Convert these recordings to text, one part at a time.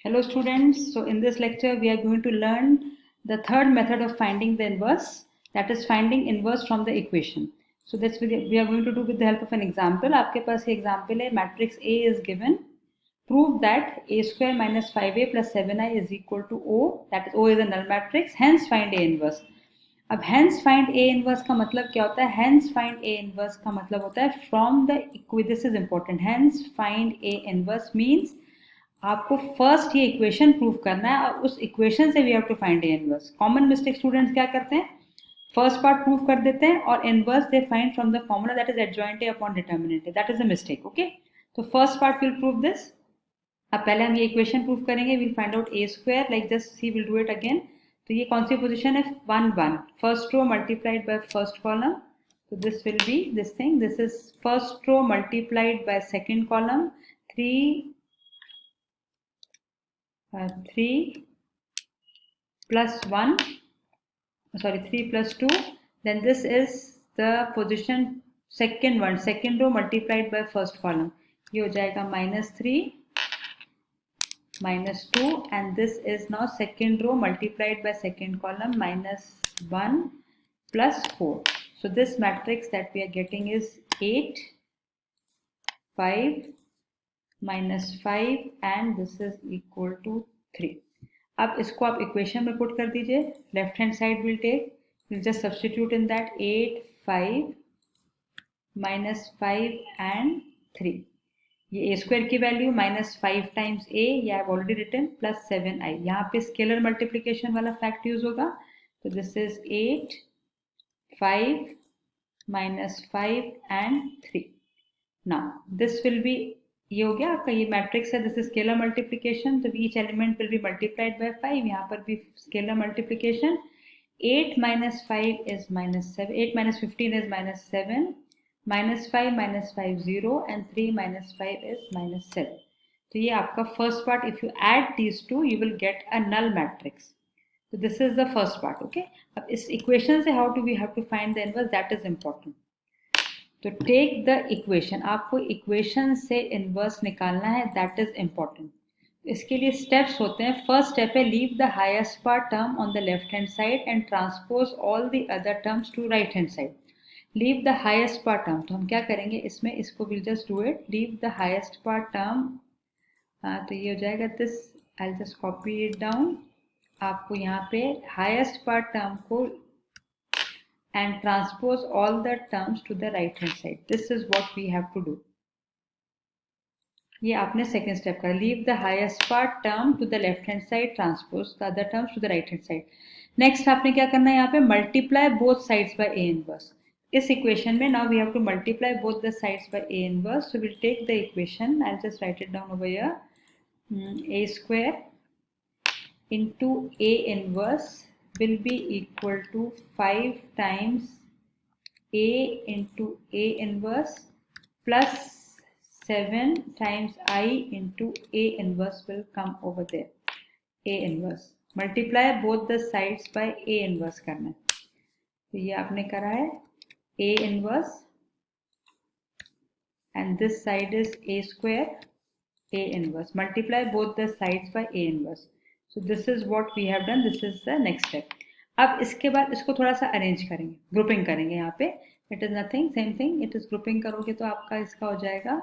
Hello students, so in this lecture we are going to learn the third method of finding the inverse, that is finding inverse from the equation. So this we are going to do with the help of an example. आपके पास ये example है, matrix A is given. Prove that a square minus 5a plus 7i is equal to O, that is O is a null matrix, hence find A inverse. अब hence find A inverse का मतलब क्या होता है? Hence find A inverse का मतलब होता है from the equation. This is important. Hence find A inverse means आपको फर्स्ट ये इक्वेशन प्रूव करना है और उस इक्वेशन से we have to find A inverse. Common mistake students क्या करते हैं? फर्स्ट पार्ट प्रूव कर देते हैं और inverse they find from the formula that is adjoint A upon determinant A. That is a mistake. Okay, तो first part will prove this. अब पहले हम ये इक्वेशन प्रूव करेंगे. Will find out A square like just see will do it again. तो ये कौन सी पोजिशन है? 1 1. First row multiplied by first column. तो this will be this thing. This is first row multiplied by second column. 3 plus 1, sorry 3 plus 2, then this is the position second row multiplied by first column. ये हो जाएगा -3 -2 and this is now second row multiplied by second column -1 plus 4. So this matrix that we are getting is 8 5 -5 and this is equal to 3. अब इसको आप equation में put कर दीजिए. Left hand side will take, will just substitute in that 8 5 -5 and 3. ये a square की value -5 times a, ये I have already written, plus 7i. यहाँ पे स्केलर मल्टीप्लिकेशन वाला फैक्ट यूज होगा. तो this is 8 5 -5 and 3. Now this will be, ये हो गया आपका, ये मैट्रिक्स है. This is scalar multiplication. तो each element will B multiplied by 5. यहाँ पर भी scalar multiplication. 8 minus 5 is -7. 8 minus 15 is -7. -5 -5 0 and 3 minus 5 is -7. तो ये आपका first part. If you add these two you will get a null matrix. तो this is the first part. Okay, अब इस equation से how to we have to find the inverse, that is important. तो take the equation, आपको equation से inverse निकालना है, that is important. इसके लिए स्टेप्स होते हैं. फर्स्ट स्टेप है leave the highest part term on the left hand side and transpose all the other terms to right hand side. Leave the highest part term, तो हम क्या करेंगे इसमें, इसको will just do it. Leave the highest part term, तो ये हो जाएगा this. I will just copy it down. आपको यहाँ पे हाईएस्ट पार्ट टर्म को and transpose all the terms to the right hand side. This is what we have to do. ये आपने सेकेंड स्टेप करा. Leave the highest part term to the left hand side, transpose the other terms to the right hand side. Next आपने क्या करना है, यहाँ पे multiply both sides by A inverse. इस इक्वेशन में now we have to multiply both the sides by A inverse. So will take the equation, I will just write it down over here. a square into a inverse will be equal to 5 times a into a inverse plus 7 times I into a inverse will come over there. A inverse multiply both the sides by a inverse करना है. तो ये आपने करा है a inverse and this side is a square a inverse. Multiply both the sides by a inverse. So this is what we have done. This is the next step. अब इसके बाद इसको थोड़ा सा अरेंज करेंगे, ग्रुपिंग करेंगे. यहाँ पे it is nothing, same thing. It is grouping करोगे तो आपका इसका हो जाएगा.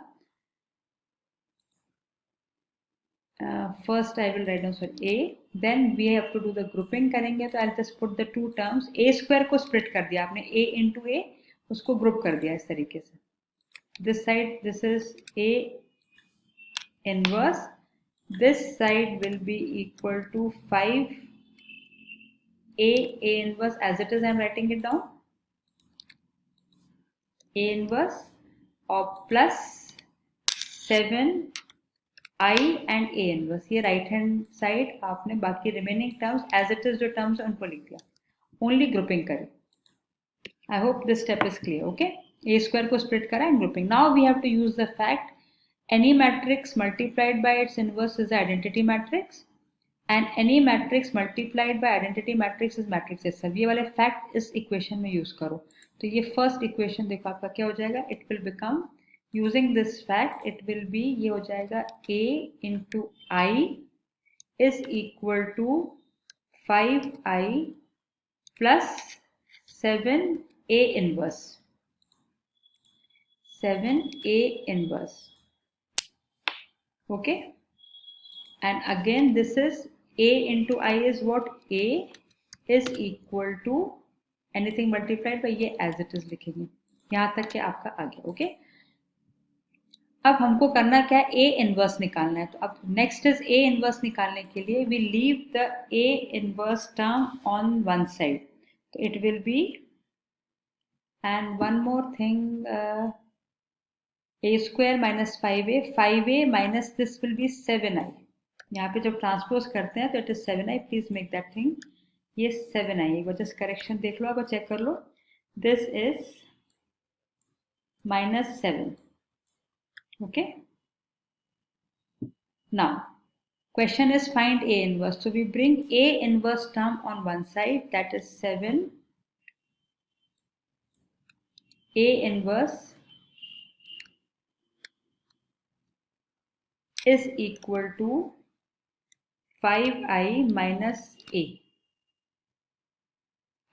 First I will write down sorry A, then we have to do the grouping करेंगे. तो I just put the two terms. A square को स्प्लिट कर दिया आपने, ए इंटू ए, उसको ग्रुप कर दिया इस तरीके से. This side this is a inverse, this side will be equal to 5 a inverse as it is. I am writing it down. A inverse or plus 7 I and a inverse. ये right hand side आपने बाकी remaining terms as it is जो terms उनको लिख दिया, only grouping करें. I hope this step is clear. Okay, a square को split करा and grouping. Now we have to use the fact any matrix multiplied by its inverse is the identity matrix and any matrix multiplied by identity matrix is matrix itself. ये वाले fact इस equation में use करो. तो ये first equation देखो आपका क्या हो जाएगा. It will become, using this fact it will be, ये हो जाएगा a into I is equal to 5i plus 7a inverse. 7a inverse. Okay, and again this is a into I is what? A is equal to anything multiplied by, ये as it is लिखेंगे, यहाँ तक के आपका आ गया. Okay, अब हमको करना क्या है? ए इनवर्स निकालना है. तो अब नेक्स्ट इज ए इनवर्स निकालने के लिए we leave the A inverse term on one side. तो it will be, and one more thing, A square minus 5a minus this will be 7i. यहाँ पे जब ट्रांसपोज करते हैं तो it is 7i. Please make that thing, ये 7i. एक बार just correction देख लो, आप चेक कर लो. This is minus 7. Okay, now question is find A inverse. So we bring A inverse term on one side, that is 7 A inverse is equal to 5i minus A.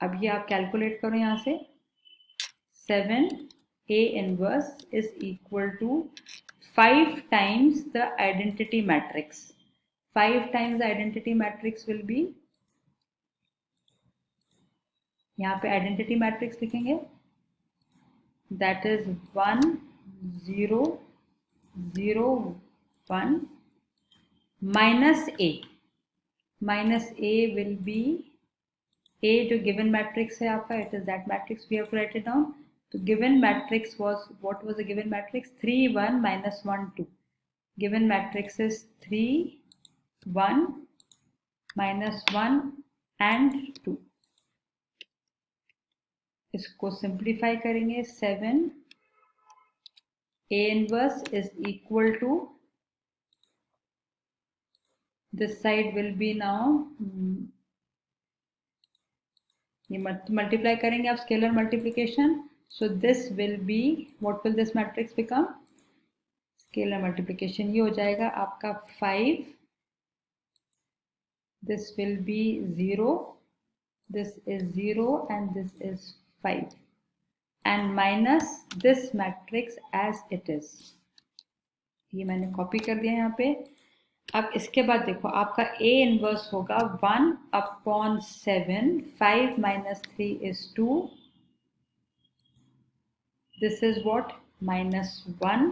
अब ये आप calculate करो यहाँ से. 7 A inverse is equal to 5 times the identity matrix. 5 times the identity matrix will be, यहाँ पे identity matrix लिखेंगे, that is 1 0 0 1 minus A. Minus A will be, A जो given matrix है आपका, it is that matrix we have to write it down. So given matrix was, what was the given matrix? 3 1 minus 1 2. Given matrix is 3 1 minus 1 and 2. इसको simplify करेंगे. 7 A inverse is equal to, this side will be now, ये multiply करेंगे आप, scalar multiplication. So this will be, what will this matrix become? Scalar multiplication. ये हो जाएगा आपका 5. This will be 0. This is 0 and this is 5. And minus this matrix as it is. ये मैंने copy कर दिया यहाँ पे. अब इसके बाद देखो आपका A इनवर्स होगा 1/7. 5 minus 3 is 2. This is what? Minus 1,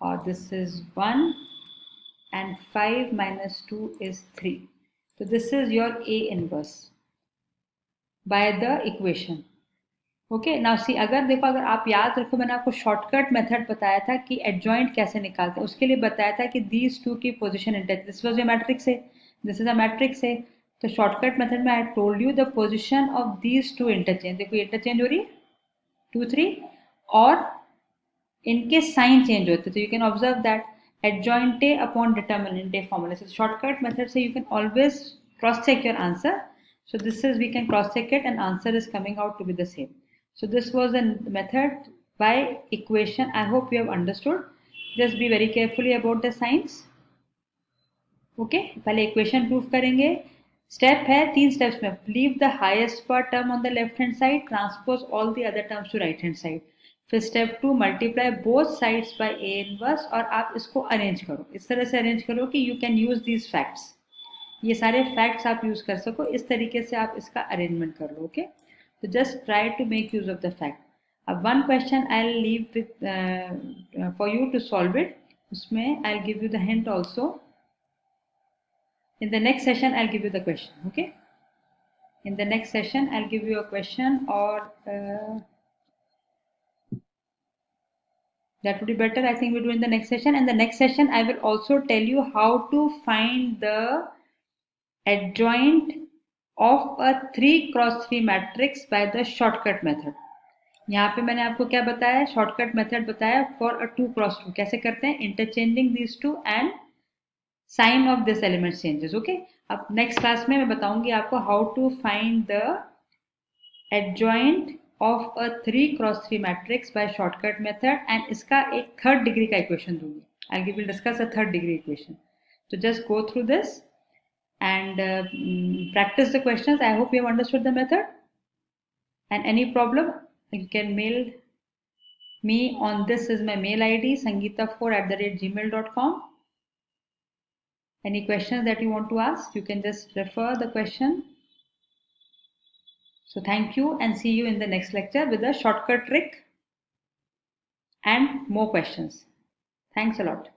or this is 1, and 5 minus 2 is 3. So this is your A inverse by the equation. Okay, now see, अगर देखो, अगर आप याद रखो, मैंने आपको शॉर्टकट मेथड बताया था कि एडजॉइंट कैसे निकालते हैं. उसके लिए बताया था कि these two की position interchange, this was your matrix है, दिस इज अ मैट्रिक्स है. तो शॉर्टकट मेथड में I told you the position of these two interchange. देखो ये इंटरचेंज हो रही है 2 3, और इनके साइन चेंज होते. तो you can observe that adjoint A upon determinant A formula. So shortcut method say you can always cross check your answer. So this is, we can cross check it and answer is coming out to be the same. So this was a method by equation. I hope you have understood. Just be very carefully about the signs. Okay, पहले equation proof करेंगे. Step है 3 steps में. Leave the highest power term on the left hand side, transpose all the other terms to right hand side. फिर step 2, multiply both sides by A inverse, और आप इसको arrange करो. इस तरह से अरेंज करो कि you can use these facts. ये सारे फैक्ट्स आप यूज कर सको. इस तरीके से आप इसका अरेंजमेंट कर लो. ओके, तो just try to make use of the fact. अब one question I will leave with for you to solve it. उसमें I will give you the hint also. In the next session, I'll give you the question. Okay. In the next session, I'll give you a question, or that would be better. I think we'll do in the next session. And the next session, I will also tell you how to find the adjoint of a 3x3 matrix by the shortcut method. यहाँ पे मैंने आपको क्या बताया? Shortcut method बताया for a 2x2. कैसे करते हैं? Interchanging this two and sign of this element changes. Okay, अब नेक्स्ट क्लास में मैं बताऊंगी आपको how to find the adjoint of a 3x3 matrix by shortcut method, and इसका एक थर्ड डिग्री का इक्वेशन दूंगी. I will discuss a third degree equation. So just go through this and practice the questions. I hope you have understood the method. And any problem, you can mail me on this is my mail ID, sangeeta4@gmail.com. Any questions that you want to ask, you can just refer the question. So thank you and see you in the next lecture with a shortcut trick and more questions. Thanks a lot.